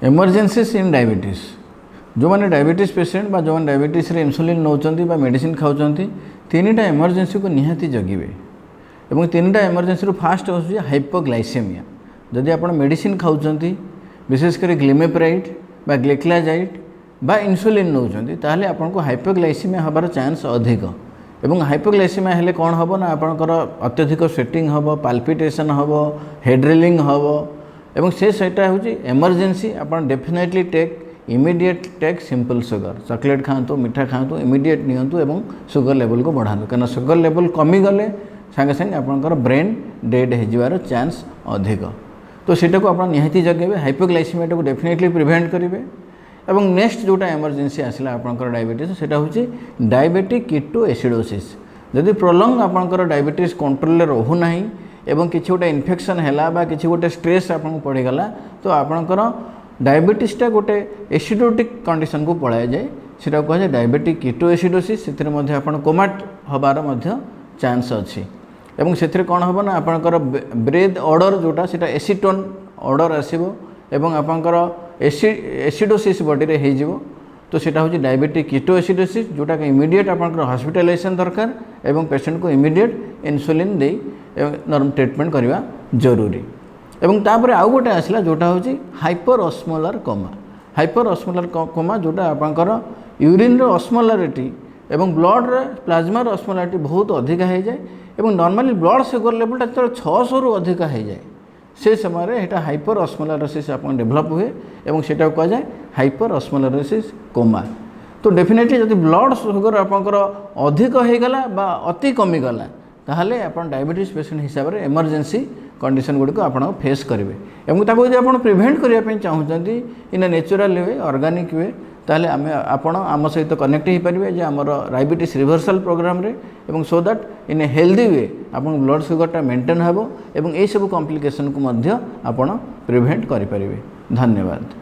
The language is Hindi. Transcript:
इमरजेंसीज इन डायबिटीज जो मैंने डायबिटीज पेसेंट बा जो डायबिटीज रे इंसुलिन नौकरी बा मेडिसिन खाऊँ तीन टा इमरजेंसी को निहाती जगिबे एवं तीन टा इमरजेंसी फास्ट हो हाइपोग्लाइसेमिया जदि आप मेडिसिन खाऊँ विशेषकर ग्लिमेप्राइड बा ग्लिक्लाजाइड बा इंसुलिन नौकरी ताहले आपको हाइपोग्लाइसेमिया हबार चांस अधिक एवं हाइपोग्लाइसेमिया हेले कौन हम ना आपंकर अत्यधिक स्वेटिंग हम पाल्पिटेशन हम हेड्रिलिंग हम एवं से सहीटा हूँ इमरजेंसी आप definitely take immediate take simple sugar chocolate खातु मिठा खातु इमीडिएट नियंतु एवं सुगर लेवल को बढ़ातु कहीं सुगर लेवल कमीगले सांगे सांगे आपंकर ब्रेन डेड हो चांस अधिक तो सीटा को आप निहाती जगेबे हाइपोग्लाइसेमिया को डेफिनेटली प्रिवेंट करेंगे एवं नेक्स्ट जोटा इमरजेंसी आसला आपंकर डायबिटीज सेटा हूँ डायबिटिक कीटोएसिडोसिस जदि प्रोलंग आपंकर डायबिटीज कंट्रोल रोना एवं किसी गोटे इन्फेक्शन है बा किसी गोटे स्ट्रेस आपको पड़गला तो आपंकर डायबिटीजटा गोटे एसिडोटिक कंडीशन को पलाय जाए सीटा कहुए डायबिटिक कीटोएसिडोसिस से कोमाट हबार चांस अच्छी एवं से कौन हम ना आपंकर ब्रेथ ऑर्डर जोटा सीटा एसीटोन ऑर्डर आसो एवं आपंकर एसिडोसिस बॉडी रे हो तो सीटा हूँ डायबिटिक कीटोएसिडोसिस जोटा कि इमीडिएट आपंकर हॉस्पिटलाइजेशन दरकार एवं पेशेंट को इमीडिएट इंसुलिन दे नॉर्मल ट्रीटमेंट करवा जरूरी एवं तापर आउ गोटे आसला जोटा हूँ hyper osmolar coma hyper osmolar coma जोटा आपंकर यूरिन ऑस्मोलारिटी एवं ब्लड रे प्लाज्मा ऑस्मोलारिटी बहुत अधिक हो जाए एवं नॉर्मली ब्लड सुगर लेवलटा जो 600 रु अधिक हो जाए से समय एटा हाइपर ऑस्मोलारिसिस आप डेभलप हुए एवं सेटा कह जाए हाइपर ऑस्मोलारिसिस कोमा तो डेफिनेटली जब ब्लड सुगर आपंकर अधिक होगला बा अति कमीगला ताहले आप डायबिटीज पेशेंट हिसाब से इमरजेंसी कंडीशन गुड़िक आप फेस करेंगे एवं ताको यदि आप प्रिवेंट करने चाहते in natural way organic way ताहले आम आपण आम सहित कनेक्ट हो पारे जे आमर डायबिटीज रिवर्सल प्रोग्राम रे एवं so that in a healthy way आप ब्लड सुगरटा मेंटेन हेबो एवं यही सब कॉम्प्लिकेशन को मध्य आपण प्रिवेंट करि परिबे। धन्यवाद।